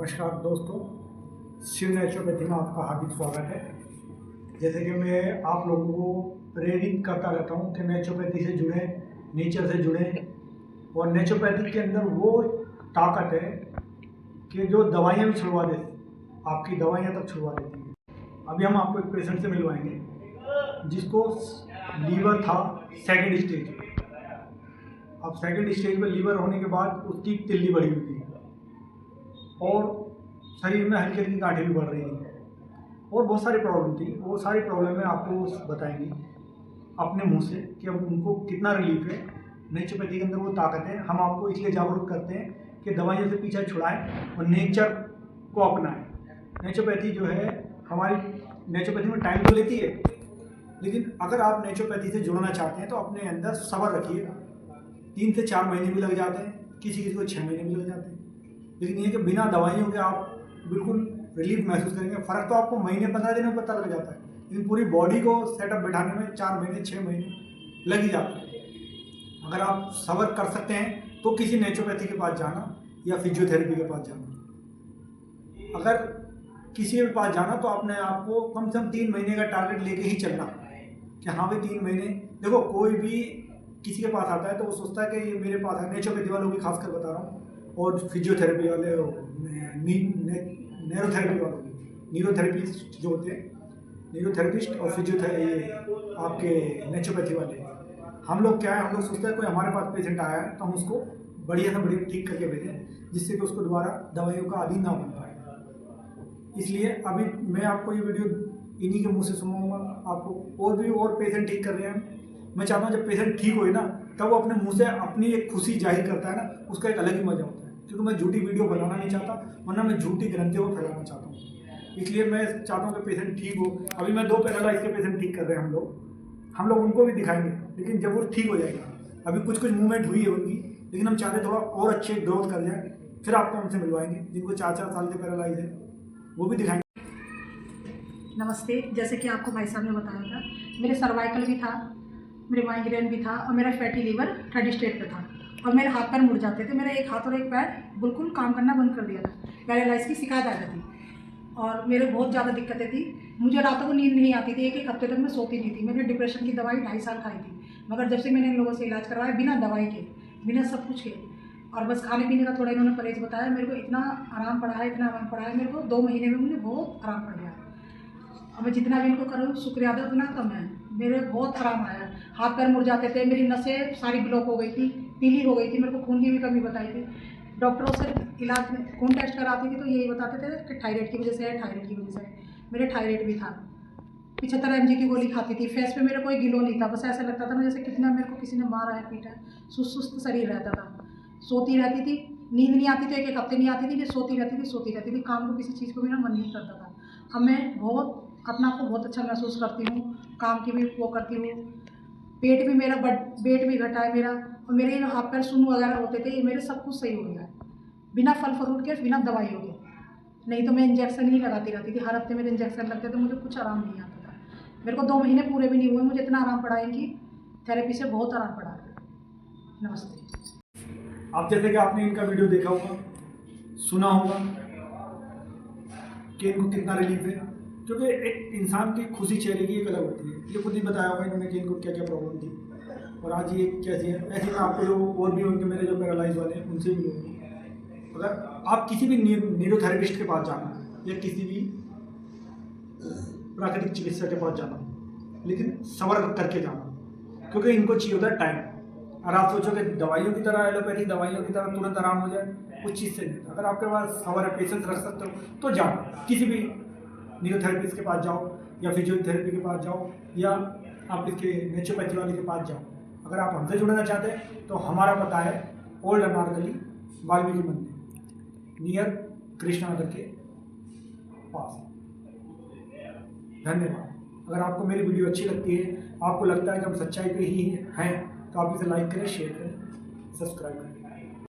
नमस्कार दोस्तों, शिव नेचुरोपैथी में आपका हार्दिक स्वागत है। जैसे कि मैं आप लोगों को प्रेरित करता रहता हूँ कि नेचुरोपैथी से जुड़ें, नेचर से जुड़ें। और नेचुरोपैथी के अंदर वो ताकत है कि जो दवाइयाँ भी छुड़वा देती, आपकी दवाइयाँ तक छुड़वा देती है। अभी हम आपको एक पेशेंट से मिलवाएंगे जिसको लीवर था सेकेंड स्टेज। अब सेकेंड स्टेज में लीवर होने के बाद उसकी तिल्ली बढ़ी हुई थी और शरीर में हल्की हल्की गांठें भी बढ़ रही थी और बहुत सारी प्रॉब्लम थी। वो सारी प्रॉब्लम में आपको बताएंगी अपने मुंह से कि अब उनको कितना रिलीफ है। नेचुरोपैथी के अंदर वो ताकत है। हम आपको इसलिए जागरूक करते हैं कि दवाइयों से पीछा छुड़ाएं और नेचर को अपनाएं। नेचुरोपैथी जो है हमारी, नेचुरोपैथी में टाइम तो लेती है, लेकिन अगर आप नेचुरोपैथी से जुड़ना चाहते हैं तो अपने अंदर सब्र रखिए। 3 से 4 महीने भी लग जाते हैं, किसी किसी को 6 महीने भी लग जाते हैं, लेकिन ये कि बिना दवाइयों के आप बिल्कुल रिलीफ महसूस करेंगे। फ़र्क तो आपको महीने 15 दिन में पता लग जाता है, लेकिन पूरी बॉडी को सेटअप बैठाने में 4 महीने 6 महीने लग ही जाते हैं। अगर आप सब्र कर सकते हैं तो किसी नेचुरोपैथी के पास जाना या फिजियोथेरेपी के पास जाना। अगर किसी के पास जाना तो अपने आप को कम से कम 3 महीने का टारगेट लेके ही चलना कि हाँ भाई 3 महीने। देखो, कोई भी किसी के पास आता है तो वो सोचता है कि ये मेरे पास है। नेचुरोपैथी वालों की खासकर बता रहा हूँ, और फिजियोथेरेपी वाले, न्यूरोथेरेपी वाले, न्यूरोथेरेपिस्ट जो होते हैं, न्यूरोथेरेपिस्ट और फिजियोथेरेपी आपके नेचुरोपैथी वाले, हम लोग क्या है, हम लोग सोचते हैं कोई हमारे पास पेशेंट आया है तो हम उसको बढ़िया से बढ़िया ठीक करके भेजें जिससे कि उसको दोबारा दवाइयों का आदी ना बन पाए। इसलिए अभी मैं आपको ये वीडियो इन्हीं के मुंह से सुनाऊंगा। आपको और पेशेंट ठीक कर रहे हैं। मैं चाहता हूँ जब पेशेंट ठीक होए ना तब वो अपने मुंह से अपनी एक खुशी जाहिर करता है ना, उसका एक अलग ही मजा होता है। क्योंकि मैं झूठी वीडियो बनाना नहीं चाहता, वरना मैं झूठी ग्रंथियों को फैलाना चाहता हूँ। इसलिए मैं चाहता हूँ कि पेशेंट ठीक हो। अभी मैं 2 पैरालाइज के पेशेंट ठीक कर रहे हैं हम लोग उनको भी दिखाएंगे, लेकिन जब वो ठीक हो जाएगा। अभी कुछ मूवमेंट हुई है उनकी, लेकिन हम चाहते थोड़ा और अच्छे ग्रोथ कर जाए, फिर आपको हमसे मिलवाएंगे। जिनको 4-4 साल के पैरालाइज है वो भी दिखाएंगे। नमस्ते। जैसे कि आपको भाई साहब ने बताया था, मेरे सर्वाइकल भी था, मेरे माइग्रेन भी था और मेरा फैटी लीवर 3rd स्टेज पे था और मेरे हाथ पैर मुड़ जाते थे। मेरा एक हाथ और एक पैर बिल्कुल काम करना बंद कर दिया था। पैरालाइज की शिकायत आ जाती और मेरे बहुत ज़्यादा दिक्कतें थी। मुझे रातों को नींद नहीं आती थी। 1 हफ्ते तक मैं सोती नहीं थी। मैंने डिप्रेशन की दवाई 2.5 साल खाई थी, मगर जब से मैंने इन लोगों से इलाज करवाया, बिना दवाई के, बिना सब कुछ के, और बस खाने पीने का थोड़ा इन्होंने परहेज बताया, मेरे को इतना आराम पड़ा है, इतना आराम पड़ा है मेरे को। 2 महीने में मुझे बहुत आराम पड़ गया। और मैं जितना भी इनको करूँ शुक्रिया अदा उतना कम है। मेरे बहुत आराम आया। हाथ पैर मुड़ जाते थे, मेरी नसें सारी ब्लॉक हो गई थी, पीली हो गई थी, मेरे को खून की भी कमी बताई थी। डॉक्टरों से इलाज में खून टेस्ट कराती थी तो यही बताते थे कि थायराइड की वजह से है, थायराइड की वजह से है। मेरे थायराइड भी था। 75 mg की गोली खाती थी। फेस पे मेरा कोई गिलो नहीं था, बस ऐसा लगता था ना जैसे कितना मेरे को किसी ने मारा है, पीटा है। सुस्त शरीर रहता था। सोती रहती थी, नींद नहीं आती थी। 1 हफ्ते नहीं आती थी, सोती रहती थी। काम को, किसी चीज़ को मेरा मन नहीं करता था। अब मैं बहुत अपना आपको बहुत अच्छा महसूस करती हूँ। काम की भी वो करती हूँ। पेट भी मेरा वेट भी घटा है मेरा, और मेरे हाथ पैर सुन्न वगैरह होते थे, ये मेरे सब कुछ सही हो गया है, बिना फल फ्रूट के, बिना दवाइयों के। नहीं तो मैं इंजेक्शन ही लगाती रहती थी। हर हफ्ते मेरे इंजेक्शन लगते थे, मुझे कुछ आराम नहीं आता था। मेरे को 2 महीने पूरे भी नहीं हुए, मुझे इतना आराम पड़ा है कि थेरेपी से बहुत आराम पड़ा है। नमस्ते। अब जैसे कि आपने इनका वीडियो देखा होगा, सुना होगा कि इनको कितना रिलीफ है, क्योंकि एक इंसान की खुशी चेहरे की एक अलग होती है। ये खुद ही बताया होगा इन्होंने कि इनको क्या क्या प्रॉब्लम थी और आज ये कैसी है। ऐसे में आपको जो और भी होंगे, मेरे जो पैरालाइज वाले हैं उनसे भी होंगे। अगर आप किसी भी न्यूरोथेरेपिस्ट के पास जाना या किसी भी प्राकृतिक चिकित्सक के पास जाना, लेकिन सब्र करके जाना, क्योंकि इनको चाहिए होता है टाइम। और आप सोचो कि दवाइयों की तरह, एलोपैथी दवाइयों की तरह तुरंत आराम हो जाए, उस चीज़ से नहीं। अगर आपके पास सब्र है, पेशेंस रख सकते हो तो जाओ, किसी भी न्यूरोथेरेपिस्ट के पास जाओ या फिजियोथेरेपी के पास जाओ या आप इसके नेचुरोपैथी वाले के पास जाओ। अगर आप हमसे जुड़ना चाहते हैं तो हमारा पता है ओल्ड अनारकली, वाल्मीकि मंदिर, नियर कृष्णा नगर के पास। धन्यवाद। अगर आपको मेरी वीडियो अच्छी लगती है, आपको लगता है कि हम सच्चाई पे ही हैं, तो आप इसे लाइक करें, शेयर करें, सब्सक्राइब करें।